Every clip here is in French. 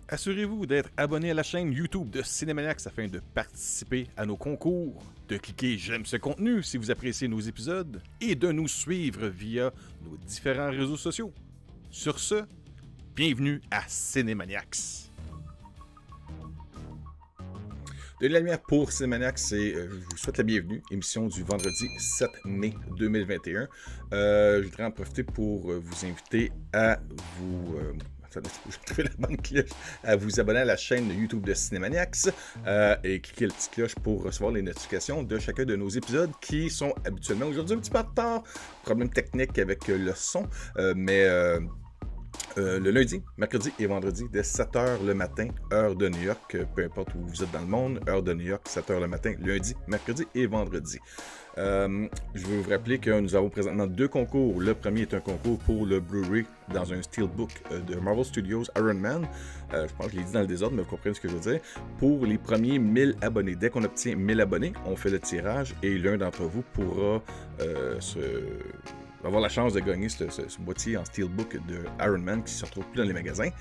Assurez-vous d'être abonné à la chaîne YouTube de Cinémaniacs afin de participer à nos concours, de cliquer j'aime ce contenu si vous appréciez nos épisodes et de nous suivre via nos différents réseaux sociaux. Sur ce, bienvenue à Cinémaniacs. De la lumière pour Cinémaniacs, je vous souhaite la bienvenue, émission du vendredi 7 mai 2021. Je voudrais en profiter pour vous inviter à vous... à vous abonner à la chaîne YouTube de Cinémaniacs et cliquer le petit cloche pour recevoir les notifications de chacun de nos épisodes qui sont habituellement aujourd'hui un petit peu en retard. Problème technique avec le son, mais le lundi, mercredi et vendredi dès 7h le matin, heure de New York, peu importe où vous êtes dans le monde, heure de New York, 7h le matin, lundi, mercredi et vendredi. Je veux vous rappeler que nous avons présentement deux concours. Le premier est un concours pour le Blu-ray dans un Steelbook de Marvel Studios Iron Man. Je pense que je l'ai dit dans le désordre, mais vous comprenez ce que je veux dire. Pour les premiers 1000 abonnés. Dès qu'on obtient 1000 abonnés, on fait le tirage et l'un d'entre vous pourra avoir la chance de gagner ce boîtier en Steelbook de Iron Man qui ne se retrouve plus dans les magasins.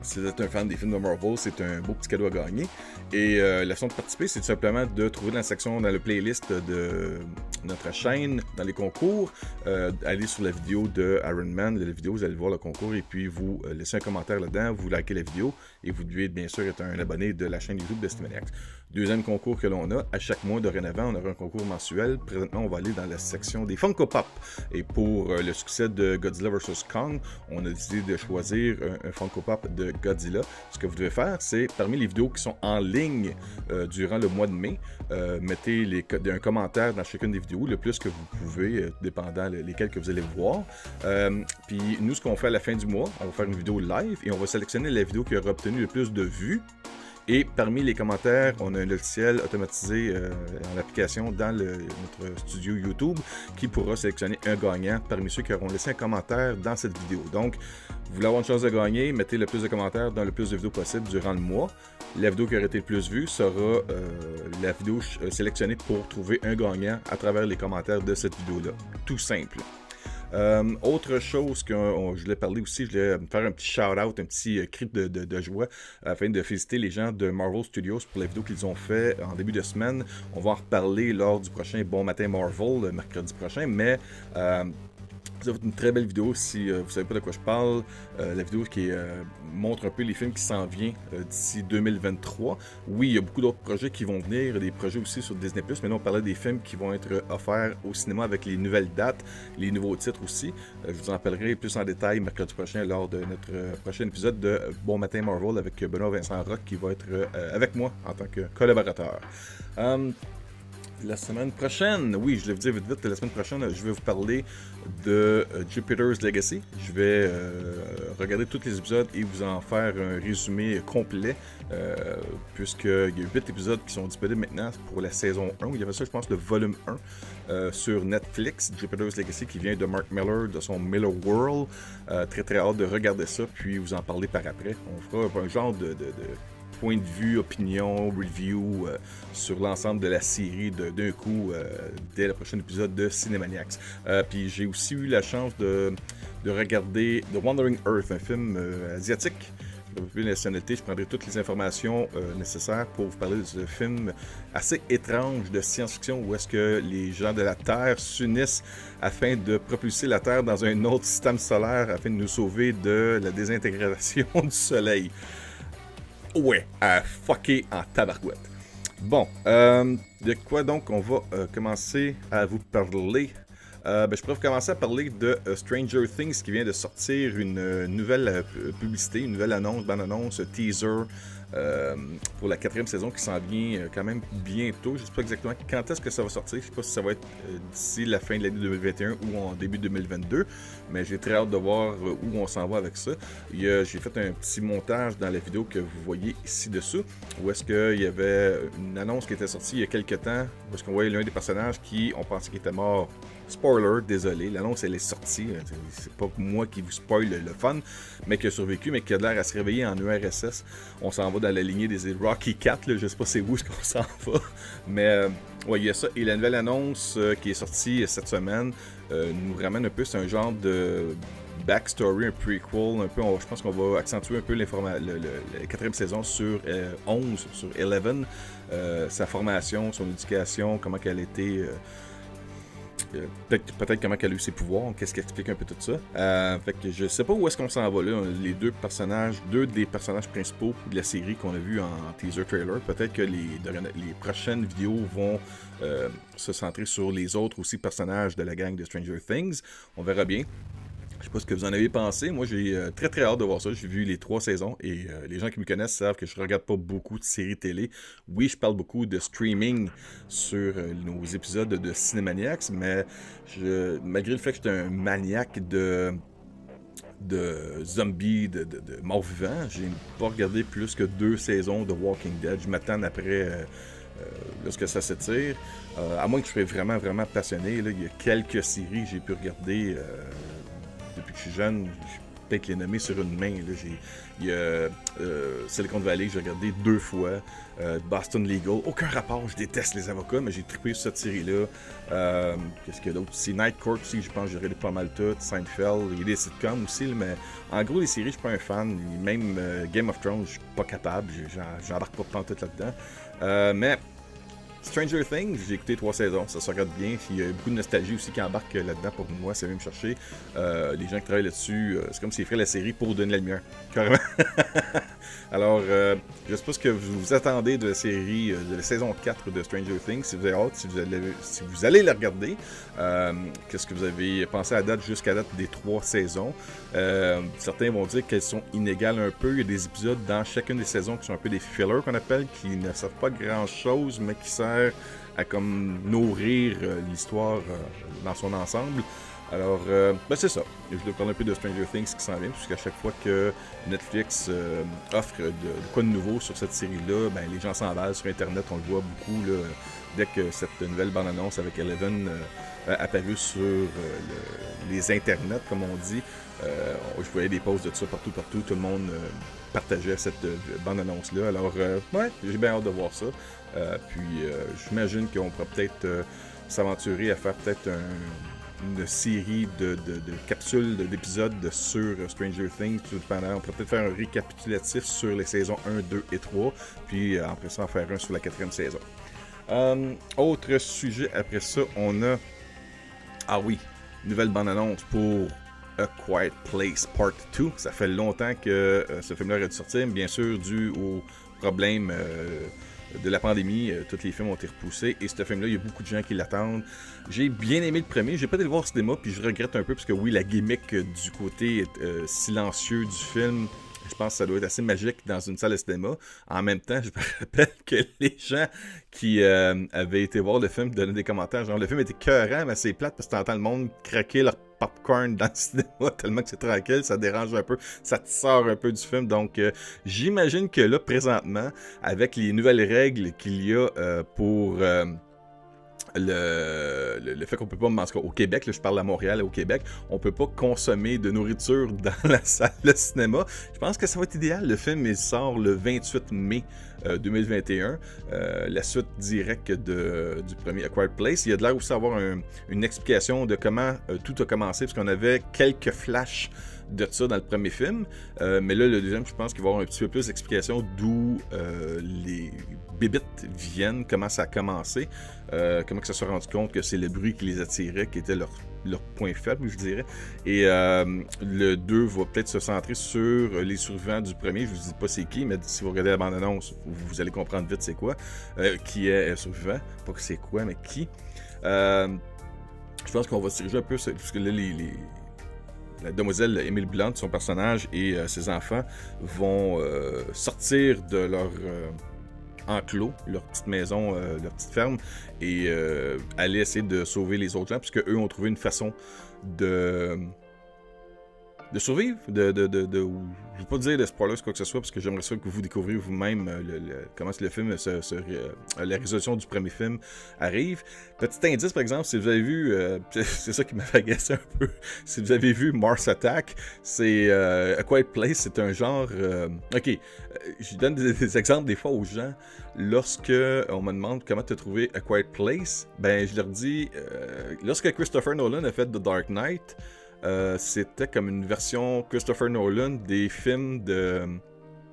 Si vous êtes un fan des films de Marvel, c'est un beau petit cadeau à gagner. Et la façon de participer, c'est tout simplement de trouver dans la section, dans la playlist de notre chaîne, dans les concours, aller sur la vidéo de Iron Man, la vidéo, vous allez voir le concours et puis vous laissez un commentaire là-dedans, vous likez la vidéo et vous devez bien sûr être un abonné de la chaîne YouTube de Cinémaniacs. Deuxième concours que l'on a, à chaque mois dorénavant, on aura un concours mensuel. Présentement, on va aller dans la section des Funko Pop. Et pour le succès de Godzilla vs Kong, on a décidé de choisir un Funko Pop de Godzilla. Ce que vous devez faire, c'est parmi les vidéos qui sont en ligne durant le mois de mai, mettez un commentaire dans chacune des vidéos, le plus que vous pouvez, dépendant lesquelles que vous allez voir. Puis nous, ce qu'on fait à la fin du mois, on va faire une vidéo live et on va sélectionner la vidéo qui aura obtenu le plus de vues. Et parmi les commentaires, on a un logiciel automatisé en application dans notre studio YouTube qui pourra sélectionner un gagnant parmi ceux qui auront laissé un commentaire dans cette vidéo. Donc, vous voulez avoir une chance de gagner, mettez le plus de commentaires dans le plus de vidéos possible durant le mois. La vidéo qui aura été le plus vue sera la vidéo sélectionnée pour trouver un gagnant à travers les commentaires de cette vidéo-là. Tout simple. Autre chose que je voulais parler aussi, je voulais faire un petit shout-out, un petit cri de joie afin de féliciter les gens de Marvel Studios pour la vidéo qu'ils ont fait en début de semaine. On va en reparler lors du prochain Bon Matin Marvel, le mercredi prochain, mais ça va être une très belle vidéo si vous ne savez pas de quoi je parle. La vidéo qui montre un peu les films qui s'en viennent d'ici 2023. Oui, il y a beaucoup d'autres projets qui vont venir, des projets aussi sur Disney+, mais là on parlait des films qui vont être offerts au cinéma avec les nouvelles dates, les nouveaux titres aussi. Je vous en parlerai plus en détail mercredi prochain lors de notre prochain épisode de Bon Matin Marvel avec Benoît Vincent Roch qui va être avec moi en tant que collaborateur. La semaine prochaine, oui, je vais vous dire vite, la semaine prochaine, je vais vous parler de Jupiter's Legacy. Je vais regarder tous les épisodes et vous en faire un résumé complet, puisqu'il y a 8 épisodes qui sont disponibles maintenant pour la saison 1. Il y avait ça, je pense, le volume 1 sur Netflix, Jupiter's Legacy, qui vient de Mark Miller, de son Miller World. Très, très hâte de regarder ça, puis vous en parler par après. On fera un genre de point de vue, opinion, review sur l'ensemble de la série d'un coup dès le prochain épisode de Cinémaniacs. Puis j'ai aussi eu la chance de regarder The Wandering Earth, un film asiatique. Je vais vous la nationalité, je prendrai toutes les informations nécessaires pour vous parler de ce film assez étrange de science-fiction où est-ce que les gens de la Terre s'unissent afin de propulser la Terre dans un autre système solaire afin de nous sauver de la désintégration du Soleil. Ouais, à fucker en tabarouette. Bon, de quoi donc on va commencer à vous parler? Je pourrais commencer à parler de Stranger Things qui vient de sortir une nouvelle publicité, une nouvelle annonce, bande-annonce, teaser pour la 4e saison qui s'en vient quand même bientôt. Je ne sais pas exactement quand est-ce que ça va sortir. Je ne sais pas si ça va être d'ici la fin de l'année 2021 ou en début 2022. Mais j'ai très hâte de voir où on s'en va avec ça. J'ai fait un petit montage dans la vidéo que vous voyez ici-dessous, où est-ce qu'il y avait une annonce qui était sortie il y a quelques temps, où est-ce qu'on voyait l'un des personnages qui, on pensait qu'il était mort. Spoiler, désolé, l'annonce elle est sortie, c'est pas moi qui vous spoil le fun, mais qui a survécu, mais qui a l'air à se réveiller en URSS. On s'en va dans la lignée des Rocky 4, là, je sais pas c'est où est-ce qu'on s'en va, mais ouais, il y a ça. Et la nouvelle annonce qui est sortie cette semaine nous ramène un peu, c'est un genre de backstory, un prequel, un peu, je pense qu'on va accentuer un peu la 4e saison sur 11, sur 11, sa formation, son éducation, comment qu'elle a été... peut-être comment elle a eu ses pouvoirs, qu'est-ce qui explique un peu tout ça. Fait que je sais pas où est-ce qu'on s'en va là. Les deux des personnages principaux de la série qu'on a vu en teaser trailer. Peut-être que les prochaines vidéos vont se centrer sur les autres aussi personnages de la gang de Stranger Things. On verra bien. Je sais pas ce que vous en avez pensé. Moi, j'ai très très hâte de voir ça. J'ai vu les 3 saisons et les gens qui me connaissent savent que je regarde pas beaucoup de séries télé. Oui, je parle beaucoup de streaming sur nos épisodes de Cinemaniacs, mais malgré le fait que j'étais un maniaque de zombies, de morts vivants, j'ai pas regardé plus que 2 saisons de Walking Dead. Je m'attends après lorsque ça s'étire. À moins que je sois vraiment vraiment passionné, là, il y a quelques séries que j'ai pu regarder depuis que je suis jeune. Je peux peut-être les nommer sur une main. Là. Il y a Silicon Valley que j'ai regardé 2 fois. Boston Legal. Aucun rapport, je déteste les avocats, mais j'ai trippé sur cette série-là. Qu'est-ce qu'il y a d'autre? C'est Night Court aussi, je pense que j'ai regardé pas mal tout. Seinfeld, il y a des sitcoms aussi, mais en gros, les séries, je suis pas un fan. Même Game of Thrones, je suis pas capable. J'embarque pas pantoute là-dedans. Mais Stranger Things, j'ai écouté 3 saisons, ça se regarde bien. Il y a beaucoup de nostalgie aussi qui embarque là-dedans pour moi, c'est même chercher. Les gens qui travaillent là-dessus, c'est comme s'ils feraient la série pour donner la lumière, carrément. Alors, je sais pas ce que vous attendez de la série, de la saison 4 de Stranger Things, si vous avez hâte, si vous allez la regarder. Qu'est-ce que vous avez pensé jusqu'à date des 3 saisons? Certains vont dire qu'elles sont inégales un peu. Il y a des épisodes dans chacune des saisons qui sont un peu des fillers qu'on appelle, qui ne servent pas grand-chose, mais qui servent à comme nourrir l'histoire dans son ensemble. Alors, c'est ça. Je vais parler un peu de Stranger Things qui s'en vient, puisqu'à chaque fois que Netflix offre de quoi de nouveau sur cette série-là, ben, les gens s'emballent sur Internet, on le voit beaucoup là, dès que cette nouvelle bande-annonce avec Eleven apparue sur les internets, comme on dit. Je voyais des posts de ça partout, tout le monde partageait cette bande-annonce-là. Alors, ouais, j'ai bien hâte de voir ça. Puis, j'imagine qu'on pourra peut-être s'aventurer à faire peut-être une série de capsules, d'épisodes sur Stranger Things. Tout dépendant. On pourrait peut-être faire un récapitulatif sur les saisons 1, 2 et 3. Puis, après ça, en faire un sur la 4e saison. Autre sujet, après ça, on a... Ah oui, nouvelle bande-annonce pour A Quiet Place Part 2. Ça fait longtemps que ce film-là aurait dû sortir, bien sûr, dû au problème de la pandémie. Tous les films ont été repoussés et ce film-là, il y a beaucoup de gens qui l'attendent. J'ai bien aimé le premier. J'ai pas été le voir au cinéma, puis je regrette un peu parce que oui, la gimmick du côté silencieux du film, je pense que ça doit être assez magique dans une salle de cinéma. En même temps, je me rappelle que les gens qui avaient été voir le film donnaient des commentaires. Genre, le film était écœurant, mais c'est plate parce que t'entends le monde craquer leur popcorn dans le cinéma tellement que c'est tranquille, ça dérange un peu, ça te sort un peu du film. Donc, j'imagine que là, présentement, avec les nouvelles règles qu'il y a pour... le fait qu'on peut pas manger au Québec, là, je parle à Montréal et au Québec, on peut pas consommer de nourriture dans la salle de cinéma. Je pense que ça va être idéal. Le film il sort le 28 mai 2021, la suite directe du premier A Quiet Place. Il y a de l'air aussi d'avoir une explication de comment tout a commencé, parce qu'on avait quelques flashs de ça dans le premier film, mais là le deuxième, je pense qu'il va y avoir un petit peu plus d'explications d'où les bébites viennent, comment ça a commencé, comment que ça s'est rendu compte que c'est le bruit qui les attirait, qui était leur point faible, je dirais. Et le 2 va peut-être se centrer sur les survivants du premier. Je vous dis pas c'est qui, mais si vous regardez la bande-annonce, vous allez comprendre vite c'est quoi, qui est survivant, pas que c'est quoi, mais qui. Je pense qu'on va se diriger un peu, parce que là, la demoiselle Emily Blunt, son personnage et ses enfants vont sortir de leur enclos, leur petite maison, leur petite ferme, et aller essayer de sauver les autres gens, puisque eux ont trouvé une façon de survivre, je ne vais pas dire de spoilers quoi que ce soit, parce que j'aimerais ça que vous découvriez vous-même comment le film, la résolution du premier film arrive. Petit indice, par exemple, si vous avez vu, c'est ça qui m'a fait agacer un peu, si vous avez vu Mars Attack, c'est A Quiet Place, c'est un genre... ok, je donne des exemples des fois aux gens. Lorsque on me demande comment tu as trouvé A Quiet Place, ben je leur dis, lorsque Christopher Nolan a fait The Dark Knight, c'était comme une version Christopher Nolan des films de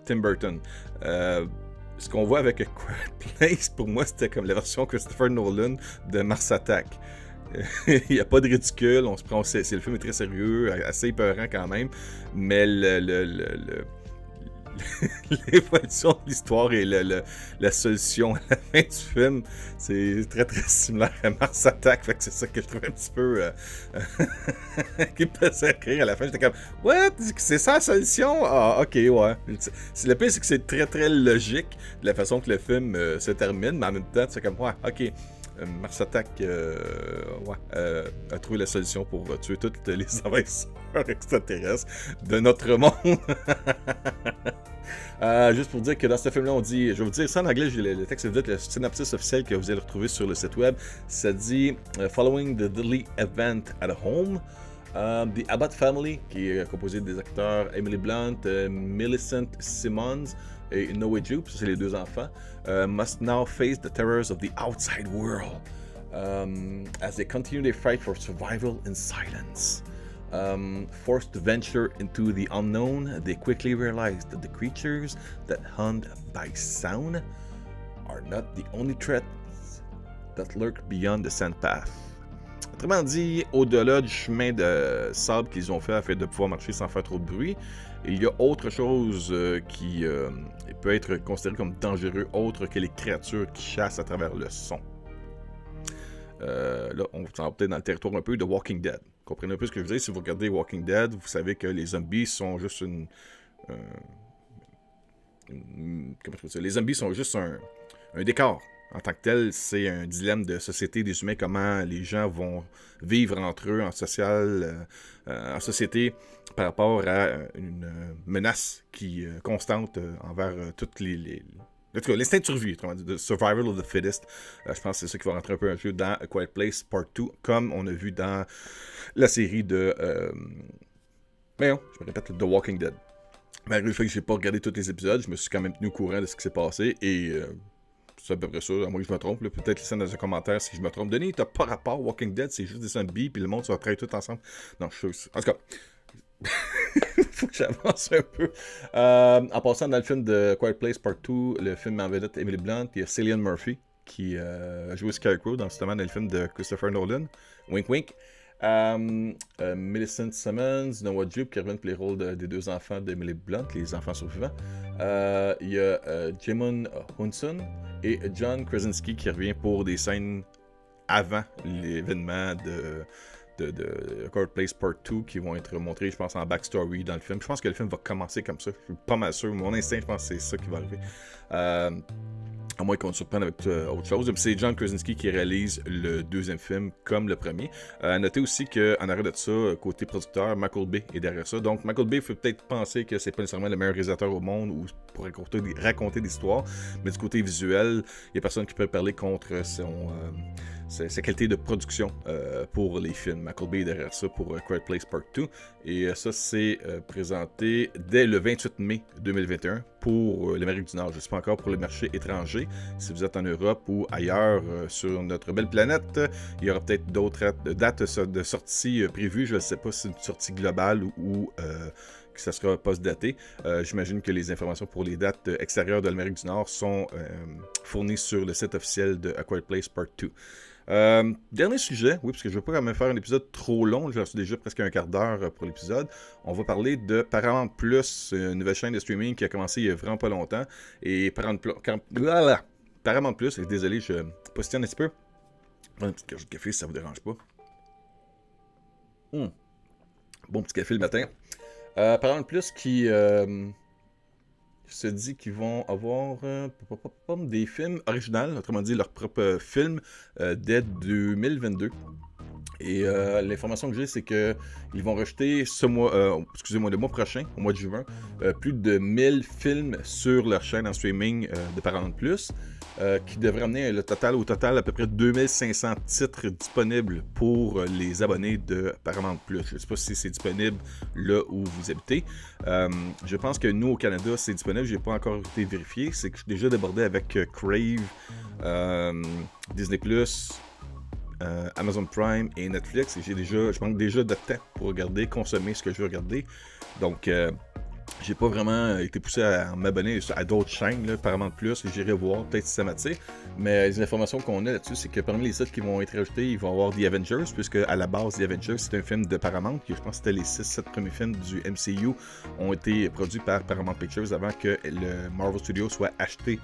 Tim Burton. Ce qu'on voit avec A Quiet Place, pour moi, c'était comme la version Christopher Nolan de Mars Attack. Il n'y a pas de ridicule, on se prend, le film est très sérieux, assez épeurant quand même, mais l'évolution de l'histoire et la solution à la fin du film, c'est très très similaire à Mars Attack, fait que c'est ça que je trouve un petit peu qui me faisait rire à la fin. J'étais comme what? C'est ça la solution? Ah ok, ouais. Le pire, c'est que c'est très très logique de la façon que le film se termine, mais en même temps c'est comme ouais, ok. Mars Attack a trouvé la solution pour tuer tous les envahisseurs extraterrestres de notre monde. Juste pour dire que dans ce film-là, on dit, je vais vous dire ça en anglais, j'ai le texte, le synopsis officiel que vous allez retrouver sur le site web. Ça dit Following the deadly event at home, the Abbott family, qui est composé des acteurs Emily Blunt, Millicent Simmons et Noah Jupe, ça c'est les deux enfants, must now face the terrors of the outside world as they continue their fight for survival in silence. Forced to venture into the unknown, they quickly realize that the creatures that hunt by sound are not the only threats that lurk beyond the sand path. Autrement dit, au-delà du chemin de sable qu'ils ont fait afin de pouvoir marcher sans faire trop de bruit, il y a autre chose qui peut être considéré comme dangereux, autre que les créatures qui chassent à travers le son. Là, on s'en va peut-être dans le territoire un peu de Walking Dead. Comprenez un peu ce que je veux dire. Si vous regardez Walking Dead, vous savez que les zombies sont juste comment je peux dire? Les zombies sont juste un décor. En tant que tel, c'est un dilemme de société des humains, comment les gens vont vivre entre eux en en société par rapport à une menace qui constante envers toutes en tout cas, l'instinct de survie, the survival of the fittest. Je pense que c'est ça qui va rentrer un peu en jeu dans A Quiet Place Part 2, comme on a vu dans la série de... mais non, je me répète, The Walking Dead. Malgré le fait que je n'ai pas regardé tous les épisodes, je me suis quand même tenu au courant de ce qui s'est passé, et c'est à peu près ça, à moins que je me trompe. Peut-être laissez dans un commentaire si je me trompe. Denis, t'as pas rapport, Walking Dead, c'est juste des zombies, puis le monde, ça va travailler tout ensemble. Non, je suis... En tout cas... faut que j'avance un peu. En passant dans le film de Quiet Place Part 2, le film en vedette Emily Blunt, il y a Cillian Murphy qui a joué Scarecrow justement dans le film de Christopher Nolan. Wink wink. Millicent Simmons, Noah Jupe qui reviennent pour les rôles des deux enfants d'Emily Blunt, les enfants survivants. Il y a Jimon Hunson et John Krasinski qui revient pour des scènes avant l'événement de A Quiet Place Part 2 qui vont être montrés, je pense, en backstory dans le film. Je pense que le film va commencer comme ça. Je suis pas mal sûr. Mon instinct, je pense que c'est ça qui va arriver. À moins qu'on se surprenne avec autre chose. C'est John Krasinski qui réalise le deuxième film comme le premier. Notez aussi qu'en arrêt de ça, côté producteur, Michael Bay est derrière ça. Donc Michael Bay faut peut-être penser que c'est pas nécessairement le meilleur réalisateur au monde ou pour raconter des histoires, mais du côté visuel, il y a personne qui peut parler contre sa qualité de production pour les films. Michael Bay est derrière ça pour Quiet Place Part 2. Et ça, c'est présenté dès le 28 mai 2021 pour l'Amérique du Nord. Je ne sais pas encore pour le marché étranger. Si vous êtes en Europe ou ailleurs sur notre belle planète, il y aura peut-être d'autres dates de sortie prévues. Je ne sais pas si c'est une sortie globale ou que ça sera post-daté. J'imagine que les informations pour les dates extérieures de l'Amérique du Nord sont fournies sur le site officiel de A Quiet Place Part 2. Dernier sujet, oui, parce que je ne veux pas quand même faire un épisode trop long, j'ai reçu déjà presque un quart d'heure pour l'épisode. On va parler de Paramount Plus, une nouvelle chaîne de streaming qui a commencé il y a vraiment pas longtemps. Et Paramount Plus, désolé, je postillonne un petit peu. Un petit café si ça vous dérange pas. Bon petit café le matin. Paramount Plus qui se dit qu'ils vont avoir des films originaux, autrement dit leur propre film, dès 2022. Et l'information que j'ai, c'est qu'ils vont rejeter le mois prochain, au mois de juin, plus de 1000 films sur leur chaîne en streaming de Paramount Plus, qui devrait amener au total à peu près 2500 titres disponibles pour les abonnés de Paramount Plus. Je ne sais pas si c'est disponible là où vous habitez. Je pense que nous, au Canada, c'est disponible. Je n'ai pas encore été vérifié. C'est que je suis déjà débordé avec Crave, Disney+, Amazon Prime et Netflix. Et je manque déjà de temps pour regarder, consommer ce que je veux regarder. Donc, j'ai pas vraiment été poussé à m'abonner à d'autres chaînes, là, Paramount+, j'irai voir, peut-être si ça m'attire. Mais les informations qu'on a là-dessus, c'est que parmi les sites qui vont être ajoutés, il va y avoir The Avengers, puisque à la base, The Avengers, c'est un film de Paramount. Je pense que c'était les 6-7 premiers films du MCU ont été produits par Paramount Pictures avant que le Marvel Studios soit acheté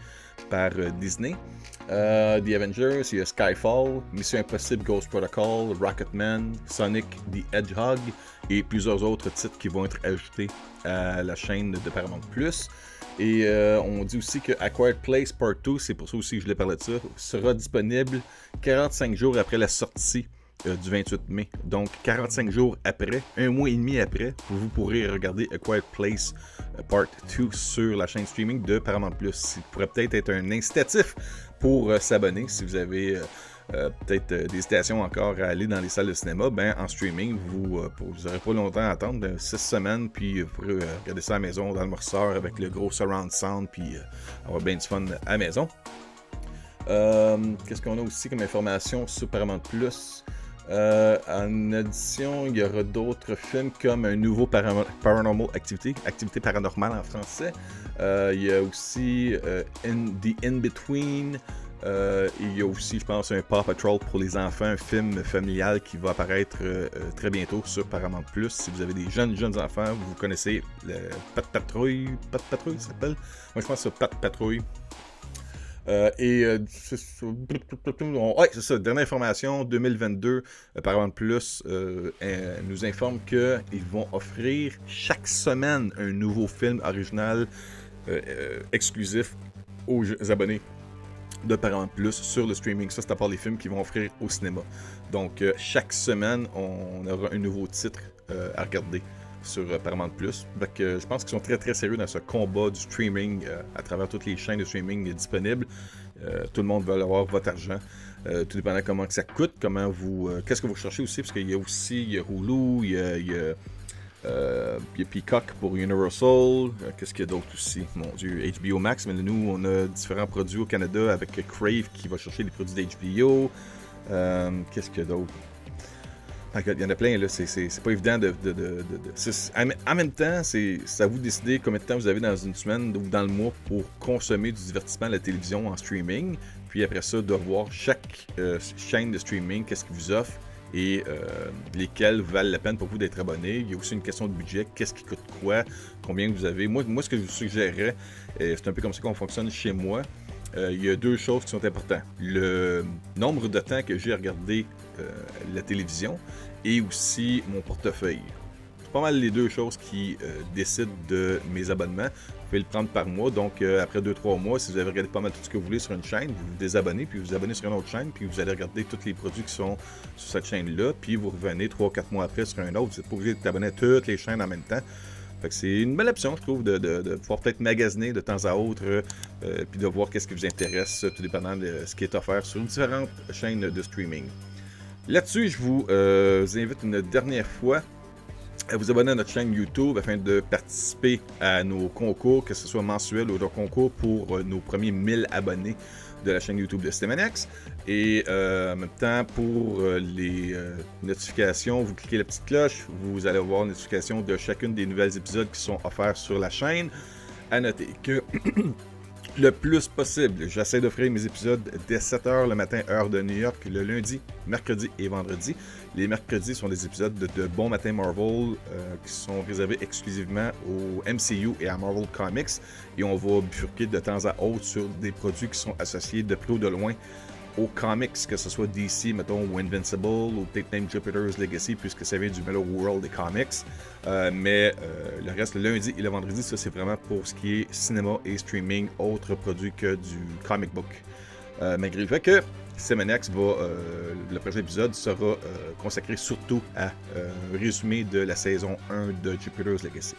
par Disney. The Avengers, il y a Skyfall, Mission Impossible Ghost Protocol, Rocketman, Sonic the Hedgehog et plusieurs autres titres qui vont être ajoutés à la chaîne de Paramount+. Et on dit aussi que Acquired Place Part 2, c'est pour ça aussi que je voulais parler de ça, sera disponible 45 jours après la sortie du 28 mai. Donc 45 jours après, un mois et demi après, vous pourrez regarder Acquired Place Part 2 sur la chaîne streaming de Paramount+. Ça pourrait peut-être être un incitatif pour s'abonner si vous avez peut-être des hésitations encore à aller dans les salles de cinéma. Ben, en streaming, vous n'aurez pas longtemps à attendre, 6 semaines, puis vous pourrez regarder ça à la maison dans le morceur avec le gros surround sound, puis avoir bien du fun à la maison. Qu'est-ce qu'on a aussi comme information sur Paramount+. En addition, il y aura d'autres films comme un nouveau Paranormal Activity, Activité paranormale en français. Il y a aussi The In-Between. Il y a aussi, je pense, un Paw Patrol pour les enfants, un film familial qui va apparaître très bientôt sur Paramount+. Si vous avez des jeunes enfants, vous connaissez le Pat Patrouille, ça s'appelle? Moi, je pense que c'est Pat Patrouille. C'est ça, dernière information, 2022, Paramount Plus nous informe qu'ils vont offrir chaque semaine un nouveau film original exclusif aux abonnés de Paramount Plus sur le streaming. Ça, c'est à part les films qu'ils vont offrir au cinéma. Donc, chaque semaine, on aura un nouveau titre à regarder sur Paramount+. Donc, je pense qu'ils sont très très sérieux dans ce combat du streaming à travers toutes les chaînes de streaming disponibles. Tout le monde veut avoir votre argent. Tout dépendant comment que ça coûte, qu'est-ce que vous cherchez aussi, parce qu'il y a aussi Hulu, il y a Peacock pour Universal. Qu'est-ce qu'il y a d'autre aussi? Mon Dieu, HBO Max. Mais nous, on a différents produits au Canada avec Crave qui va chercher les produits d'HBO. Qu'est-ce qu'il y a d'autre? Il y en a plein, là. C'est pas évident en même temps, c'est à vous de décider combien de temps vous avez dans une semaine ou dans le mois pour consommer du divertissement à la télévision en streaming. Puis après ça, de voir chaque chaîne de streaming, qu'est-ce qu'ils vous offrent et lesquels valent la peine pour vous d'être abonné. Il y a aussi une question de budget, qu'est-ce qui coûte quoi, combien vous avez. Moi, ce que je vous suggérerais, c'est un peu comme ça qu'on fonctionne chez moi. Il y a deux choses qui sont importantes. Le nombre de temps que j'ai à regarder la télévision et aussi mon portefeuille. C'est pas mal les deux choses qui décident de mes abonnements. Vous pouvez le prendre par mois. Donc, après 2-3 mois, si vous avez regardé pas mal tout ce que vous voulez sur une chaîne, vous vous désabonnez, puis vous vous abonnez sur une autre chaîne, puis vous allez regarder tous les produits qui sont sur cette chaîne-là, puis vous revenez 3-4 mois après sur un autre. Vous n'êtes pas obligé de t'abonner à toutes les chaînes en même temps. Fait que c'est une belle option, je trouve, de pouvoir peut-être magasiner de temps à autre, puis de voir qu'est-ce qui vous intéresse, tout dépendant de ce qui est offert sur différentes chaînes de streaming. Là-dessus, je vous invite une dernière fois à vous abonner à notre chaîne YouTube afin de participer à nos concours, que ce soit mensuel ou de concours pour nos premiers 1000 abonnés de la chaîne YouTube de Cinemanex. Et en même temps, pour les notifications, vous cliquez la petite cloche, vous allez avoir une notification de chacune des nouvelles épisodes qui sont offerts sur la chaîne. À noter que le plus possible, j'essaie d'offrir mes épisodes dès 7h le matin, heure de New York, le lundi, mercredi et vendredi. Les mercredis sont des épisodes de Bon Matin Marvel qui sont réservés exclusivement au MCU et à Marvel Comics. Et on va bifurquer de temps à autre sur des produits qui sont associés de près ou de loin aux comics, que ce soit DC, mettons, ou Invincible, ou peut-être même Jupiter's Legacy, puisque ça vient du Mellow World des comics. Mais le reste, le lundi et le vendredi, ça c'est vraiment pour ce qui est cinéma et streaming, autres produits que du comic book. Malgré le fait que Cinemanex le prochain épisode sera consacré surtout à un résumé de la saison 1 de Jupiter's Legacy.